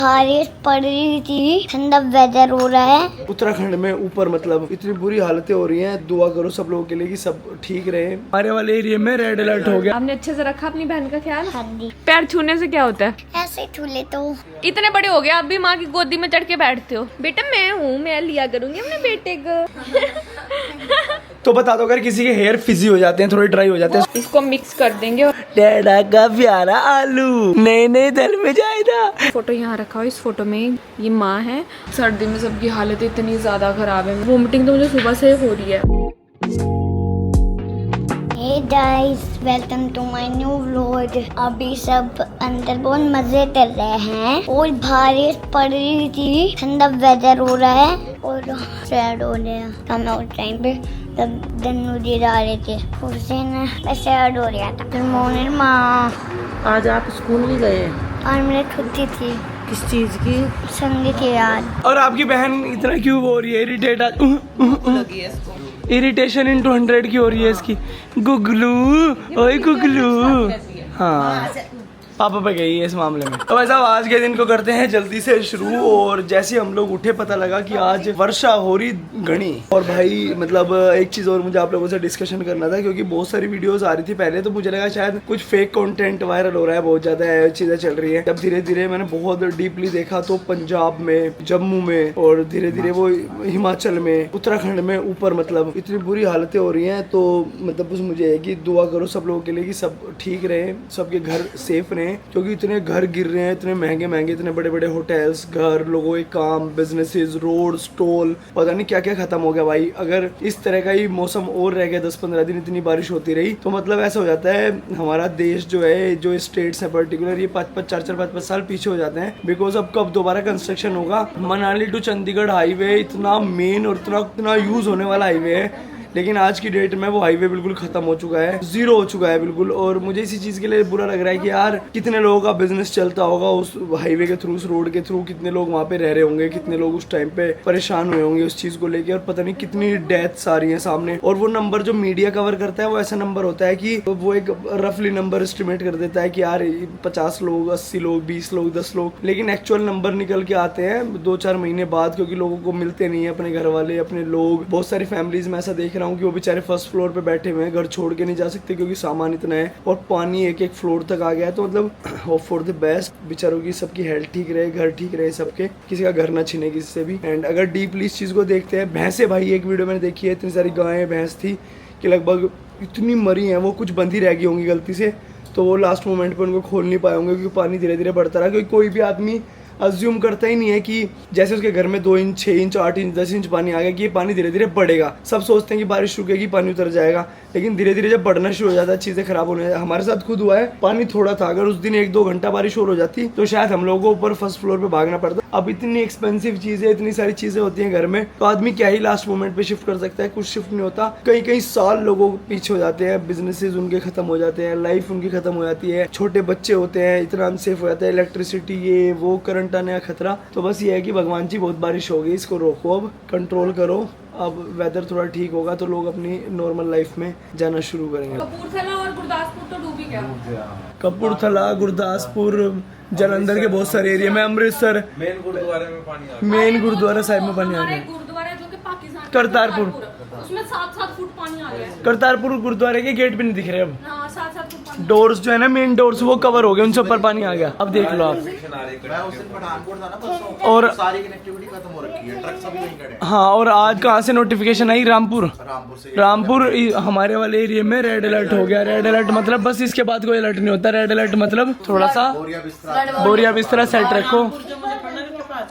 बारिश पड़ रही थी, ठंडा वेदर हो रहा है। उत्तराखंड में ऊपर मतलब इतनी बुरी हालतें हो रही हैं। दुआ करो सब लोगों के लिए कि सब ठीक रहे। हमारे वाले एरिया में रेड अलर्ट हो गया। आपने अच्छे से रखा अपनी बहन का ख्याल? हाँ जी। पैर छूने से क्या होता है? ऐसे छूले तो इतने बड़े हो गए आप भी माँ की गोदी में चढ़ के बैठते हो। बेटा मैं हूँ, मैं लिया करूंगी अपने बेटे को। तो बता दो, अगर किसी के हेयर फिजी हो जाते हैं, थोड़े ड्राई हो जाते हैं, इसको मिक्स कर देंगे और डैडा का प्यारा आलू नए नए दल में जाएगा। फोटो यहाँ रखा हो। इस फोटो में ये माँ है। सर्दी में सबकी हालत इतनी ज्यादा खराब है। वोमिटिंग तो मुझे सुबह से हो रही है। Hey guys, welcome to my new vlog. अभी सब अंदर बहुत मजे कर रहे हैं और बारिश पड़ रही थी, ठंडा वेदर हो रहा है और सैड हो रहा है। हम उस टाइम पे तब दन्नू जी जा रहे थे, उससे ना सैड हो रहा था। गुड मॉर्निंग माँ। आज आप स्कूल नहीं गए? और मेरी छुट्टी थी। किस चीज की? संडे की याद। और आपकी बहन इतना क्यों हो रही है? इरिटेट लगी है इसको। इरिटेशन इन 200 की हो रही है इसकी। गुगलू, ओए गुगलू। हाँ, पापा पे गई है इस मामले में। तो वैसा आज के दिन को करते हैं जल्दी से शुरू। और जैसे हम लोग उठे पता लगा कि आज वर्षा हो रही घनी। और भाई मतलब एक चीज और मुझे आप लोगों से डिस्कशन करना था, क्योंकि बहुत सारी वीडियोस आ रही थी पहले, तो मुझे लगा शायद कुछ फेक कंटेंट वायरल हो रहा है, बहुत ज्यादा चीजें चल रही है। जब धीरे धीरे मैंने बहुत डीपली देखा तो पंजाब में, जम्मू में और धीरे धीरे वो हिमाचल में, उत्तराखंड में ऊपर मतलब इतनी बुरी हालतें हो रही हैं। तो मतलब बस मुझे है कि दुआ करो सब लोगों के लिए कि सब ठीक रहे, सबके घर सेफ रहे, क्योंकि इतने घर गिर रहे हैं, इतने महंगे महंगे, इतने बड़े बड़े होटल्स, घर, लोगों के काम, बिजनेसेस, रोड, स्टॉल, पता नहीं क्या क्या खत्म हो गया भाई। अगर इस तरह का ही मौसम और रह गया 10-15 दिन, इतनी बारिश होती रही, तो मतलब ऐसा हो जाता है हमारा देश जो है, जो स्टेट्स है पर्टिकुलर, ये 5-5 साल पीछे हो जाते हैं। बिकॉज अब कब दोबारा कंस्ट्रक्शन होगा। मनाली टू चंडीगढ़ हाईवे इतना मेन और इतना यूज होने वाला हाईवे है, लेकिन आज की डेट में वो हाईवे बिल्कुल खत्म हो चुका है, जीरो हो चुका है बिल्कुल। और मुझे इसी चीज के लिए बुरा लग रहा है कि यार कितने लोगों का बिजनेस चलता होगा उस हाईवे के थ्रू, उस रोड के थ्रू, कितने लोग वहाँ पे रह रहे होंगे, कितने लोग उस टाइम पे परेशान हुए होंगे उस चीज को लेके। और पता नहीं कितनी डेथ्स आ रही है सामने। और वो नंबर जो मीडिया कवर करता है वो ऐसा नंबर होता है कि वो एक रफली नंबर एस्टिमेट कर देता है कि यार 50 लोग, 80 लोग, 20 लोग, 10 लोग, लेकिन एक्चुअल नंबर निकल के आते हैं 2-4 महीने बाद, क्योंकि लोगों को मिलते नहीं है अपने घर वाले, अपने लोग। बहुत सारी फैमिलीज में ऐसा देख रहा हूँ कि वो बेचारे फर्स्ट फ्लोर पे बैठे हुए हैं, घर छोड़ के नहीं जा सकते क्योंकि सामान इतना है और पानी एक एक फ्लोर तक आ गया है। तो मतलब होप फॉर द बेस्ट, बेचारों की सबकी हेल्थ ठीक रहे, घर ठीक रहे सबके, किसी का घर ना छिने किसी से भी। एंड अगर डीपली इस चीज को देखते हैं, भैंसे भाई, एक वीडियो मैंने देखी है, इतनी सारी गायें भैंस थी कि लगभग इतनी मरी हैं, वो कुछ बंधी रह गई होंगी गलती से, तो वो लास्ट मोमेंट पे उनको खोल नहीं पाए होंगे क्योंकि पानी धीरे धीरे बढ़ता रहा। क्योंकि कोई भी आदमी अज्यूम करता ही नहीं है कि जैसे उसके घर में 2 इंच, 6 इंच, 8 इंच, 10 इंच पानी आ गया कि ये पानी धीरे धीरे बढ़ेगा। सब सोचते हैं कि बारिश रुकेगी, पानी उतर जाएगा, लेकिन धीरे धीरे जब बढ़ना शुरू हो जाता है चीजें खराब होने। हमारे साथ खुद हुआ है, पानी थोड़ा था, अगर उस दिन 1-2 घंटा बारिश और हो जाती तो शायद हम लोगों को ऊपर फर्स्ट फ्लोर पे भागना पड़ता। अब इतनी एक्सपेंसिव चीजें, इतनी सारी चीजें होती हैं घर में, तो आदमी क्या ही लास्ट मोमेंट पे शिफ्ट कर सकता है? कुछ शिफ्ट नहीं होता। कई कई साल लोगों पीछे हो जाते हैं, बिजनेसेस उनके खत्म हो जाते हैं, लाइफ उनकी खत्म हो जाती है, छोटे बच्चे होते हैं, इतना अनसेफ हो जाता है, इलेक्ट्रिसिटी, ये वो, करंट आने का खतरा। तो बस ये है कि भगवान जी बहुत बारिश हो गई, इसको रोको, अब कंट्रोल करो। अब वेदर थोड़ा ठीक होगा तो लोग अपनी नॉर्मल लाइफ में जाना शुरू करेंगे। कपूरथला और गुरदासपुर तो डूबी गया। कपूरथला, गुरदासपुर, जालंधर के बहुत सारे एरिया में, अमृतसर, मेन गुरुद्वारे में पानी आ गया। मेन गुरुद्वारा साहिब में पानी आ गया। गुरुद्वारा जो कि पाकिस्तान, करतारपुर, उसमें 7-7 फुट पानी आ गया है। करतारपुर गुरुद्वारे के गेट पे नहीं दिख रहे अब। हाँ, 7-7 फुट पानी। डोर्स जो है ना, मेन डोर्स, वो कवर हो गए, उनसे ऊपर पानी आ गया। अब देख लो आप। मैं उस दिन पठानकोट था ना परसों, और सारी कनेक्टिविटी खत्म हो रखी है, ट्रक सभी वहीं खड़े हैं। हाँ, और आज कहाँ से नोटिफिकेशन आई? रामपुर से रामपुर हमारे वाले एरिया में रेड अलर्ट हो गया। रेड अलर्ट मतलब बस इसके बाद कोई अलर्ट नहीं होता। रेड अलर्ट मतलब थोड़ा सा बोरिया बिस्तरा सेट रखो।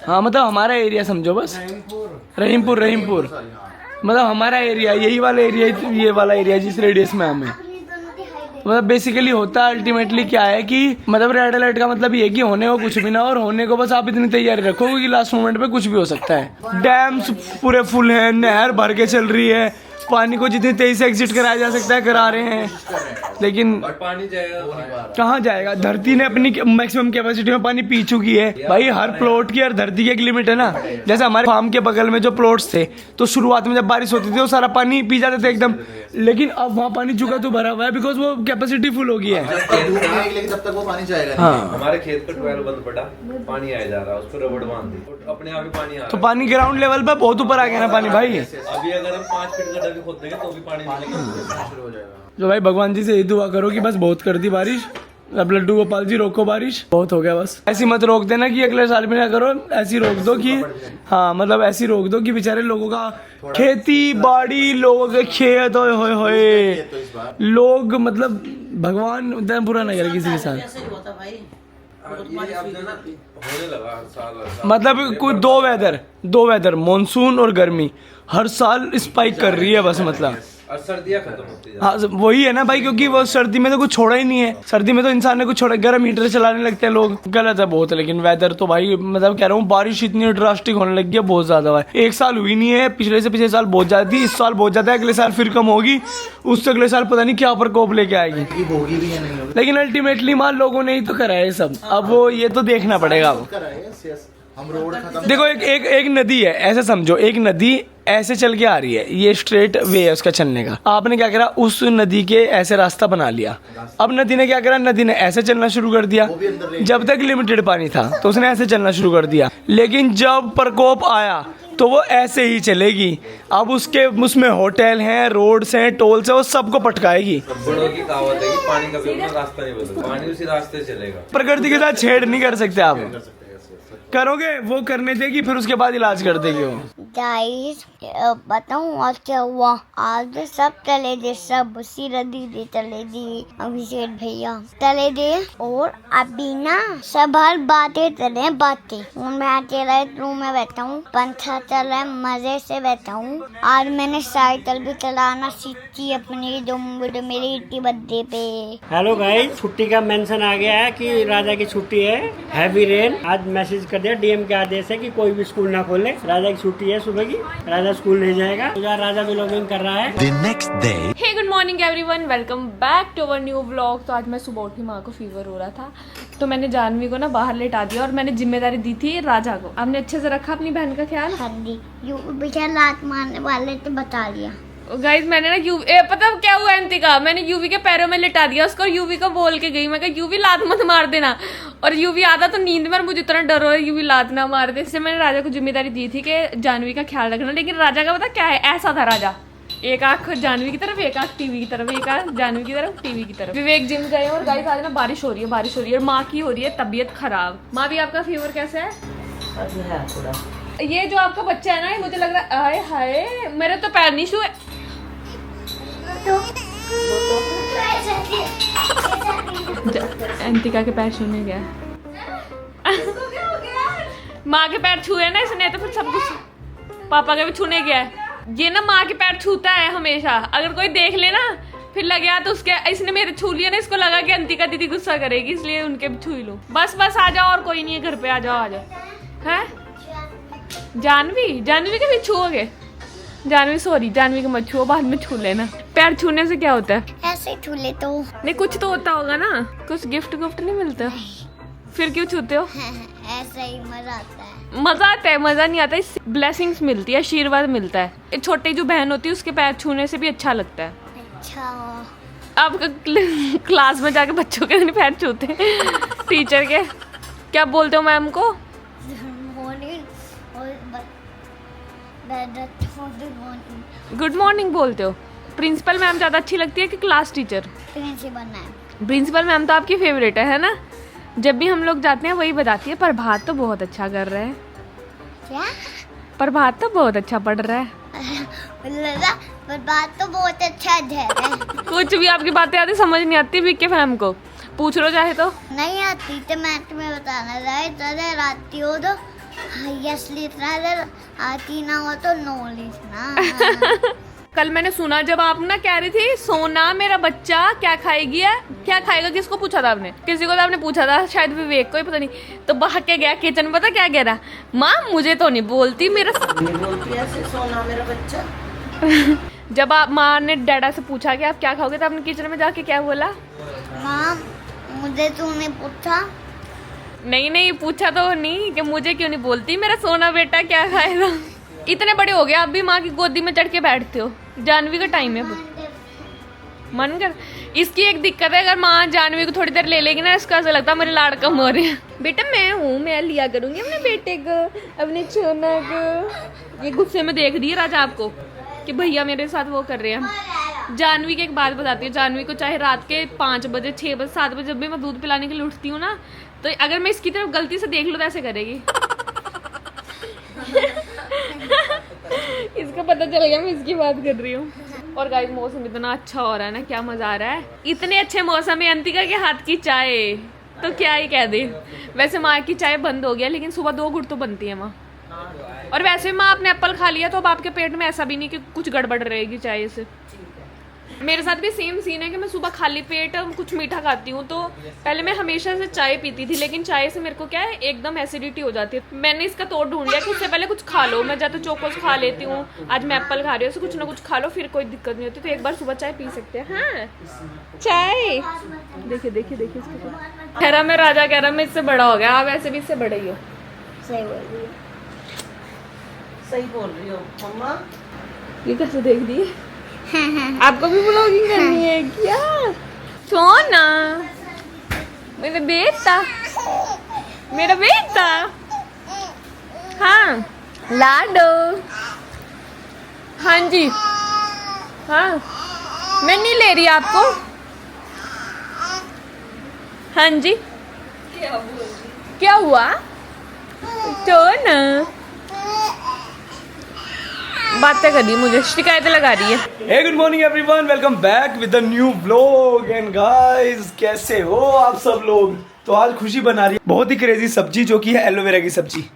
हाँ, मतलब हमारा एरिया समझो बस, रहीमपुर मतलब हमारा एरिया, यही वाला एरिया, ये वाला एरिया जिस रेडियस में हमें, मतलब बेसिकली होता अल्टीमेटली क्या है कि मतलब रेड अलर्ट का मतलब ये कि होने को कुछ भी ना, और होने को बस आप इतनी तैयारी रखो कि लास्ट मोमेंट पे कुछ भी हो सकता है। डैम्स पूरे फुल हैं, नहर भर के चल रही है, पानी को जितनी तेजी से एग्जिट कराया जा सकता है करा रहे हैं, लेकिन और पानी जाएगा कहाँ जाएगा। धरती ने अपनी मैक्सिमम कैपेसिटी में पानी पी चुकी है भाई। हर प्लॉट की, हर धरती की एक लिमिट है ना। जैसे हमारे फार्म के बगल में जो प्लॉट्स थे, तो शुरुआत में जब बारिश होती थी वो सारा पानी पी जाते थे एकदम, लेकिन अब वहाँ पानी चुका तो भरा हुआ है बिकॉज वो कैपेसिटी फुल हो गई है। लेकिन तब तक वो पानी जाएगा। हाँ, हमारे खेत का ट्वेल बंद पड़ा, पानी आया जा रहा है, उस पर रबड़ बांध दी, अपने आप ही पानी आ रहा तो पानी ग्राउंड लेवल पे बहुत ऊपर आ गया ना पानी भाई। अभी अगर हम 5 फीट गड्ढा भी खोद देंगे तो भी पानी शुरू हो जाएगा। तो भाई भगवान जी से यही दुआ करो कि बस बहुत कर दी बारिश। अब लड्डू गोपाल जी रोको बारिश, बहुत हो गया बस। ऐसी मत रोक देना कि अगले साल भी ना करो, ऐसी रोक दो कि हाँ मतलब ऐसी रोक दो कि बेचारे लोगों का खेती बाड़ी, लोगों के खेत होए होए लोग, मतलब भगवान इतना बुरा ना करे किसी के साथ। ऐसे ही होता भाई। होने लगा हर साल मतलब कोई दो वेदर मानसून और गर्मी हर साल स्पाइक कर रही है बस, मतलब और सर्दियाँ खत्म होती है। हाँ वही है ना भाई, क्योंकि वो सर्दी में तो कुछ छोड़ा ही नहीं है। सर्दी में तो इंसान ने कुछ छोड़ा, गर्म हीटर चलाने लगते हैं लोग, गलत है बहुत। लेकिन वेदर तो भाई मतलब कह रहा हूँ, बारिश इतनी ड्रास्टिक होने लगी है बहुत ज्यादा है। एक साल हुई नहीं है, पिछले से पिछले साल बहुत ज्यादा थी, इस साल बहुत ज्यादा है, अगले साल फिर कम होगी, उससे अगले साल पता नहीं क्या प्रकोप लेके आएगी। लेकिन अल्टीमेटली मान लोगों ने ही तो करा है सब, अब वो ये तो देखना पड़ेगा। हम रोड खत्म देखो एक नदी है, ऐसे समझो, एक नदी ऐसे चल के आ रही है, ये स्ट्रेट वे है उसका चलने का। आपने क्या करा, उस नदी के ऐसे रास्ता बना लिया। अब नदी ने क्या करा, नदी ने ऐसे चलना शुरू कर दिया। जब तक लिमिटेड पानी था तो उसने ऐसे चलना शुरू कर दिया, लेकिन जब प्रकोप आया तो वो ऐसे ही चलेगी। अब उसमें होटल हैं, रोड्स हैं, टोल्स हैं, वो सबको पटकाएगी। बड़ों की कहावत है कि पानी कभी अपना रास्ता नहीं बदलता, पानी उसी रास्ते चलेगा। प्रकृति के साथ छेड़ नहीं कर सकते आप, करोगे वो करने देगी, फिर उसके बाद इलाज कर देगी वो। गाइस बताऊँ आज क्या हुआ। आज सब चले दे, सब सीरत दीदी चले दी, अभिषेक भैया चले दे, और अभी ना सब हर बातें चले बातें। मैं अकेला रूम में बैठा हूँ, पंखा चल रहा है, मजे से बैठा हूँ। आज मैंने साइकिल भी चलाना सीखी अपनी, जो मेरी 80 बर्थडे पे। हेलो गाइस, छुट्टी का मेंशन आ गया है कि राजा की छुट्टी है, हैवी रेन। आज मैसेज कर दिया, डीएम के आदेश है कि कोई भी स्कूल ना खोले, राजा की छुट्टी है सुबह की, राजा स्कूल नहीं जाएगा। तो राजा व्लॉगिंग कर रहा है। The next day. Hey good morning everyone, welcome back to our new vlog. तो आज मैं सुबह उठी, माँ को फीवर हो रहा था, तो मैंने जानवी को ना बाहर लेटा दिया, और मैंने जिम्मेदारी दी थी राजा को। आपने अच्छे से रखा अपनी बहन का ख्याल? हाँ जी, यू बेचारा लात मारने वाले तो बता दिया। गाइज मैंने ना पता क्या हुआ अंतिका, मैंने यूवी के पैरों में लिटा दिया उसको, यूवी को बोल के गई, मैं कहा यूवी लात मत मार देना, और यूवी आधा तो नींद में, मुझे इतना डर हो रहा है यूवी लात ना मार दे। इसलिए मैंने राजा को जिम्मेदारी दी थी कि जानवी का ख्याल रखना। लेकिन राजा का पता क्या है, ऐसा था राजा, एक आंख जानवी की तरफ, एक आंख टीवी की तरफ, एक आंख जानवी की तरफ, टीवी की तरफ। विवेक जिम गए, और गाइस आज ना बारिश हो रही है, और माँ की हो रही है तबीयत खराब। माँ भी आपका फीवर कैसा है? अभी है थोड़ा। ये जो आपका बच्चा है ना, ये मुझे लग रहा है, हाय हाय मेरे तो पैर नहीं छुए। अंतिका के पैर छूने गया, माँ के पैर छुए ना इसने, तो फिर सब कुछ पापा के भी छूने गया। ये ना माँ के पैर छूता है हमेशा, अगर कोई देख ले ना फिर लग गया तो उसके, इसने मेरे छू लिया ना, इसको लगा कि अंतिका दीदी गुस्सा करेगी, इसलिए उनके भी छू लूं। बस आ जाओ, और कोई नहीं है घर पे, आ जाओ। हैं जानवी के भी छूओगे? जानवी सॉरी, जानवी के मत छुओ, बाद में छू लेना। पैर छूने से क्या होता है? ऐसे छू ले तो नहीं कुछ तो होता होगा ना, कुछ गिफ्ट नहीं मिलता, फिर क्यों छूते हो? ऐसा ही मजा आता है। मजा नहीं आता, ब्लेसिंग्स मिलती है, आशीर्वाद मिलता है। छोटी जो बहन होती है उसके पैर छूने से भी अच्छा लगता है। अच्छा, अब क्लास में जाके बच्चों के नहीं पैर छूते टीचर के, क्या बोलते हो मैम को? गुड मॉर्निंग बोलते हो। प्रिंसिपल मैम ज्यादा अच्छी लगती है कि क्लास टीचर? प्रिंसिपल मैम तो आपकी फेवरेट है ना? जब भी हम लोग जाते हैं वही बताती है, प्रभात तो बहुत अच्छा कर रहे हैं। क्या? प्रभात तो बहुत अच्छा पढ़ रहा है। प्रभात तो बहुत अच्छा है। कुछ भी आपकी बातें आती समझ नहीं आती, बीके मैम को पूछ लो चाहे तो। नहीं आती तो मैं तुम्हें बताना आती हो तो असली आती ना हो तो नो लिखना। कल मैंने सुना जब आप ना कह रही थी सोना मेरा बच्चा क्या खाएगी है, क्या खाएगा, किसको पूछा था आपने? किसी को तो आपने पूछा था, शायद विवेक को ही, पता नहीं। तो भाग के गया किचन में, पता क्या कह रहा, माँ मुझे तो नहीं बोलती, मेरा बोलती ऐसे सोना मेरा बच्चा। जब आप माँ ने डैडा से पूछा कि आप क्या खाओगे तो आपने किचन में जाके क्या बोला? माँ मुझे तूने पूछा? नहीं पूछा तो नहीं कि मुझे क्यों नहीं बोलती मेरा सोना बेटा क्या खाएगा। इतने बड़े हो गए आप भी माँ की गोदी में चढ़ के बैठते हो। जानवी का टाइम है मन कर। इसकी एक दिक्कत है, अगर माँ जानवी को थोड़ी देर ले लेगी ना, इसको ऐसा लगता है मेरे लाड़ कम हो रहे हैं। बेटा मैं हूँ, मैं लिया करूंगी अपने बेटे को, अपने सोना को। ये गुस्से में देख रही है राजा आपको कि भैया मेरे साथ वो कर रहे हैं। जानवी की एक बात बताती है, जानवी को चाहे रात के 5 बजे 6 बजे 7 बजे जब भी मैं दूध पिलाने के लिए उठती हूँ ना, तो अगर मैं इसकी तरफ गलती से देख लूँ तो ऐसे करेगी। इसको पता चल गया मैं इसकी बात कर रही हूँ। और गाइस मौसम इतना अच्छा हो रहा है ना, क्या मजा आ रहा है। इतने अच्छे मौसम में अंतिका के हाथ की चाय तो क्या ही कह दे। वैसे माँ की चाय बंद हो गया, लेकिन सुबह 2 घुट तो बनती है माँ। और वैसे माँ आपने एप्पल खा लिया तो अब आपके पेट में ऐसा भी नहीं कि कुछ गड़बड़ रहेगी चाय से। मेरे साथ भी सेम सीन है कि मैं सुबह खाली पेट कुछ मीठा खाती हूँ, तो पहले मैं हमेशा से चाय पीती थी, लेकिन चाय से मेरे को क्या है एकदम एसिडिटी हो जाती है। मैंने इसका तोड़ ढूंढ लिया कि उससे पहले कुछ खा लो। मैं जाते चोकोस खा लेती हूँ, आज मैं एप्पल खा रही हूँ, कुछ ना कुछ खा लो, फिर कोई दिक्कत नहीं होती। तो एक बार सुबह चाय पी सकते हैं। हाँ चाय देखिए इसको कह रहा मैं राजा कह रहा मैं इससे बड़ा हो गया। आप ऐसे भी इससे बड़े ही हो। सही बोल रही है। सही बोल रही हो मम्मा। ये कैसे देख दी आपको भी ब्लॉगिंग करनी है क्या? सोना मेरा बेटा हाँ लाडो। हाँ जी हाँ मैं नहीं ले रही आपको। हाँ जी क्या हुआ? सोना बातें कर रही है, मुझे शिकायतें लगा रही है। Hey good morning everyone, welcome back with the new vlog. And guys कैसे हो आप सब लोग? तो आज खुशी बना रही है बहुत ही क्रेजी सब्जी, जो कि है एलोवेरा की सब्जी।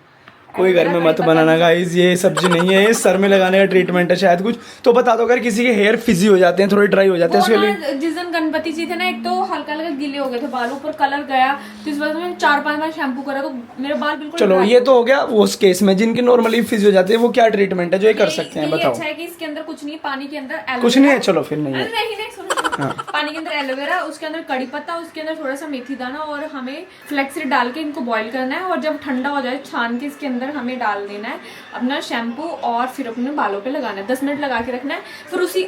कोई घर में मत बनाना गाइस, ये सब्जी नहीं है, ये सर में लगाने का ट्रीटमेंट है शायद कुछ। तो बता दो अगर किसी के हेयर फिजी हो जाते हैं, थोड़े ड्राई हो जाते हैं, उसके लिए जिस दिन गणपति जी थे ना, एक तो हल्का हल्का गीले हो गए थे बालों पर, कलर गया, तो इस वजह से मैंने 4-5 बार शैम्पू करा तो मेरे बाल बिल्कुल। चलो ये तो हो गया उस केस में जिनके नॉर्मली फिजी हो जाते हैं, वो क्या ट्रीटमेंट है जो ये कर सकते हैं बताओ? अच्छा है कि इसके अंदर कुछ नहीं, पानी के अंदर कुछ नहीं है। चलो फिर नहीं है। नहीं सुनो, पानी के अंदर एलोवेरा, उसके अंदर कड़ी पत्ता, उसके अंदर थोड़ा सा मेथी दाना, और हमें फ्लेक्स सीड डाल के इनको बॉईल करना है। और जब ठंडा हो जाए छान के इसके अंदर हमें डाल देना है अपना शैम्पू, और फिर अपने बालों पे लगाना है। 10 मिनट लगा के रखना है, फिर उसी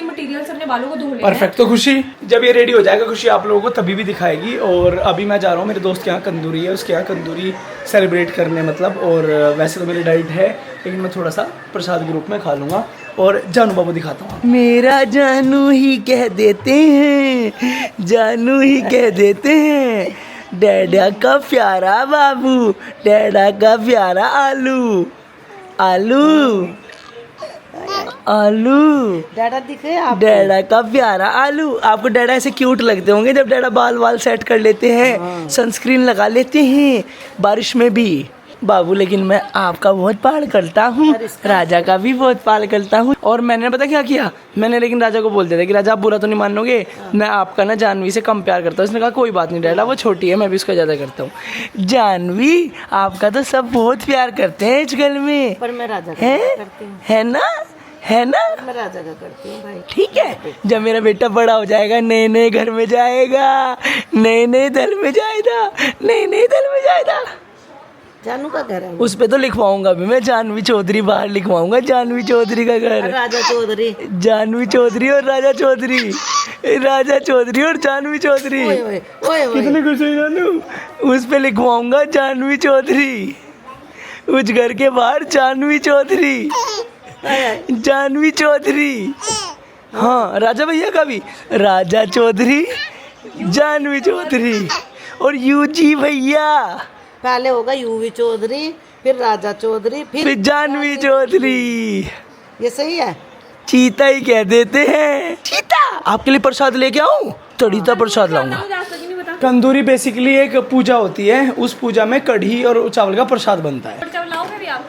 मटेरियल से अपने बालों को धो लेना है। परफेक्ट। तो खुशी जब ये रेडी हो जाएगा, खुशी आप लोगों को तभी भी दिखाएगी। और अभी मैं जा रहा हूँ मेरे दोस्त के यहाँ कंदूरी है, उसके यहाँ कंदूरी सेलिब्रेट करने मतलब। और वैसे तो मेरी डाइट है, लेकिन मैं थोड़ा सा प्रसाद के रूप में खा लूँगा। और जानू बाबू दिखाता हूँ। मेरा जानू ही कह देते हैं, जानू ही कह देते हैं, डैडा का प्यारा बाबू, डैडा का प्यारा आलू आलू आलू। डैडा दिखे आप? डैडा का प्यारा आलू। आपको डैडा ऐसे क्यूट लगते होंगे जब डैडा बाल सेट कर लेते हैं, सनस्क्रीन लगा लेते हैं बारिश में भी। बाबू लेकिन मैं आपका बहुत पाल करता हूँ, राजा का भी बहुत पाल करता हूँ। और मैंने पता क्या किया, मैंने लेकिन राजा को बोल दिया था कि राजा आप बुरा तो नहीं मानोगे, मैं आपका ना जानवी से कम प्यार करता हूँ। उसने कहा कोई बात नहीं डैडा, वो छोटी है, मैं भी उसका ज़्यादा करता हूँ। जानवी आपका तो सब बहुत प्यार करते हैं इस घर में, पर मैं राजा का करती हूँ, है ना? है ना? मैं राजा का करती हूँ भाई। ठीक है, जब मेरा बेटा बड़ा हो जाएगा, नए नए घर में जाएगा, नए नए दल में जाएगा, नए नए दल में जाएगा। जानू का घर है उस पे तो लिखवाऊंगा भी मैं, जानवी चौधरी बाहर लिखवाऊंगा, जानवी चौधरी का घर। राजा चौधरी, जानवी चौधरी और राजा चौधरी, राजा चौधरी और जानवी चौधरी। ओए ओए ओए ओए। कितने खुश हुई जानू? उस पे लिखवाऊंगा जानवी चौधरी, उस घर के बाहर जानवी चौधरी, जानवी चौधरी। हाँ राजा भैया का भी, राजा चौधरी, जानवी चौधरी और यूजी भैया। पहले होगा यूवी चौधरी, फिर राजा चौधरी, फिर जानवी चौधरी। ये सही है? चीता ही कह देते हैं। चीता। आपके लिए प्रसाद लेके आऊं? तड़ीता प्रसाद लाऊंगा। कंदूरी बेसिकली एक पूजा होती है, उस पूजा में कढ़ी और चावल का प्रसाद बनता है।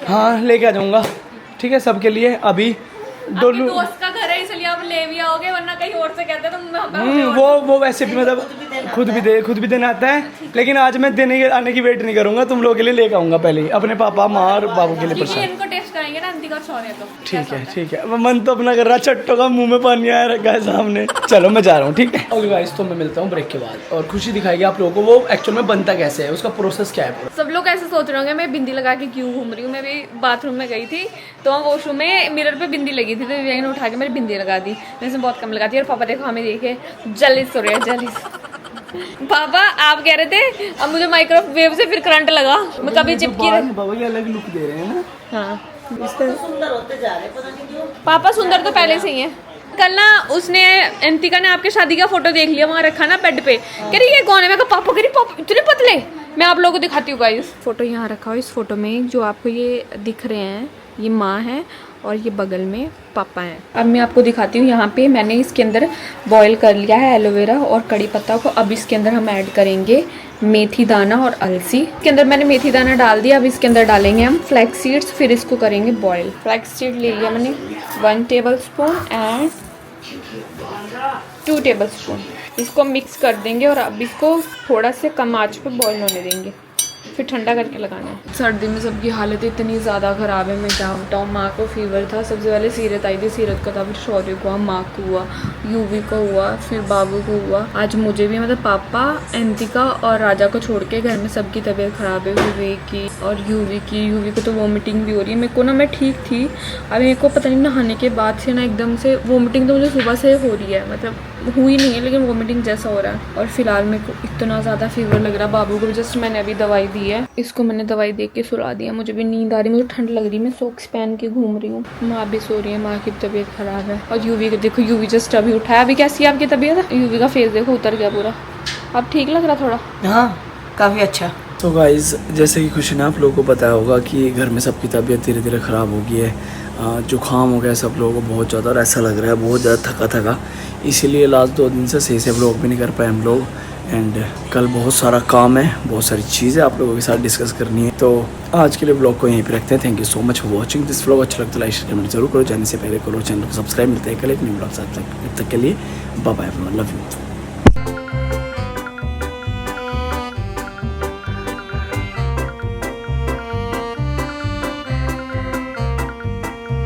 हाँ लेके आ जाऊंगा, ठीक है सबके लिए। अभी डोलू दोस्त का घर है इसलिए आप ले भी आओगे, वरना कहीं और से कहते तो वो वैसे भी मतलब खुद भी देना आता है, लेकिन आज मैं आने की वेट नहीं करूंगा, तुम लोगों के लिए लेके आऊंगा पहले ही, अपने पापा माँ और बाबू के लिए प्रसाद। इनको टेस्ट जाएंगे ना अंतिका और शौर्य तो ठीक है ठीक है। अब मन तो अपना कर रहा, चट्टों का मुंह में पानी आया रखा है सामने। चलो मैं जा रहा हूँ, ठीक है। ओके गाइस, तो मैं मिलता हूँ ब्रेक के बाद और खुशी दिखाएगी आप लोगों को वो एक्चुअल में बनता कैसे है, उसका प्रोसेस क्या है। सब लोग ऐसे सोच रहे होंगे मैं बिंदी लगा के क्यों घूम रही हूँ। मैं भी बाथरूम में गई थी तो वहाँ वॉशरूम में मिरर पे बिंदी लगी थी, तो विवेक ने उठा के मेरी बिंदी लगा दी। मैंने बहुत कम लगाती है और पापा देखो हमें देखे जलिस हो रहे हैं, जलिस। पापा आप कह रहे थे अब मुझे माइक्रोवेव से फिर करंट लगा, मैं कभी चिपकी रही। बाबा ये अलग लुक दे रहे हैं ना। हाँ सुंदर होते जा रहे, पता नहीं क्यों। पापा सुंदर तो पहले से ही है। कल ना उसने अंतिका ने आपके शादी का फोटो देख लिया, वहाँ रखा ना बेड पे। कह रही ये कौन है? मैं कहा पापा, कह रही पापा इतने पतले। मैं आप लोगों को दिखाती हूँ गाइस, फोटो यहाँ रखा हो। इस फोटो में जो आपको ये दिख रहे हैं ये माँ है और ये बगल में पापा हैं। अब मैं आपको दिखाती हूँ। यहाँ पे मैंने इसके अंदर बॉईल कर लिया है एलोवेरा और कड़ी पत्ता को। अब इसके अंदर हम ऐड करेंगे मेथी दाना और अलसी। इसके अंदर मैंने मेथी दाना डाल दिया। अब इसके अंदर डालेंगे हम फ्लैक्स सीड्स, फिर इसको करेंगे बॉईल। फ्लैक्स सीड ले लिया मैंने 1 table spoon and 2 table spoon. इसको मिक्स कर देंगे और अब इसको थोड़ा से कम आंच पे बॉईल होने देंगे, फिर ठंडा करके लगाना है। सर्दी में सबकी हालत इतनी ज़्यादा ख़राब है, मैं क्या बताऊँ। माँ को फीवर था, सबसे पहले सीरत आई थी, सीरत का था, फिर शौर्य को हुआ, माँ को हुआ, यूवी को हुआ, फिर बाबू को हुआ, आज मुझे भी। मतलब पापा, अंतिका और राजा को छोड़ के घर में सबकी तबीयत ख़राब है। विवेक की और यूवी को तो वॉमिटिंग भी हो रही है। मेरे को ना, मैं ठीक थी, अब मेरे को पता नहीं नहाने के बाद से ना एकदम से वॉमिटिंग तो मुझे सुबह से हो रही है, मतलब हुई नहीं है लेकिन वॉमिटिंग जैसा हो रहा है। और फिलहाल मेरे को इतना ज़्यादा फीवर लग रहा है। बाबू को भी जस्ट मैंने अभी दवाई दी है, इसको मैंने दवाई दे के सुला दिया। मुझे भी नींद आ रही, मुझे ठंड लग रही, मैं सॉक्स पहन के घूम रही हूँ। माँ भी सो रही है, माँ की तबीयत ख़राब है। और यूवी को देखो, यूवी जस्ट अभी उठाया। अभी कैसी है आपकी तबीयत? यूवी का फेस देखो उतर गया पूरा। अब ठीक लग रहा थोड़ा? हाँ काफी अच्छा। तो गाइस, जैसे कि खुशी ने आप लोगों को बताया होगा कि घर में सबकी तबीयत धीरे धीरे ख़राब हो गई है। जुकाम हो गया सब लोगों को बहुत ज़्यादा, और ऐसा लग रहा है बहुत ज़्यादा थका थका। इसीलिए लास्ट 2 दिन से सही से व्लॉग भी नहीं कर पाए हम लोग। एंड कल बहुत सारा काम है, बहुत सारी चीज़ें आप लोगों के साथ डिस्कस करनी है। तो आज के लिए व्लॉग को यहीं पे रखते हैं। Thank you so much for watching this vlog. अच्छा लगता है लाइक कमेंट जरूर करो। जाने से पहले करो चैनल को सब्सक्राइब। मिलते हैं कल एक न्यू व्लॉग साथ। तब तक के लिए बाय बाय, लव यू।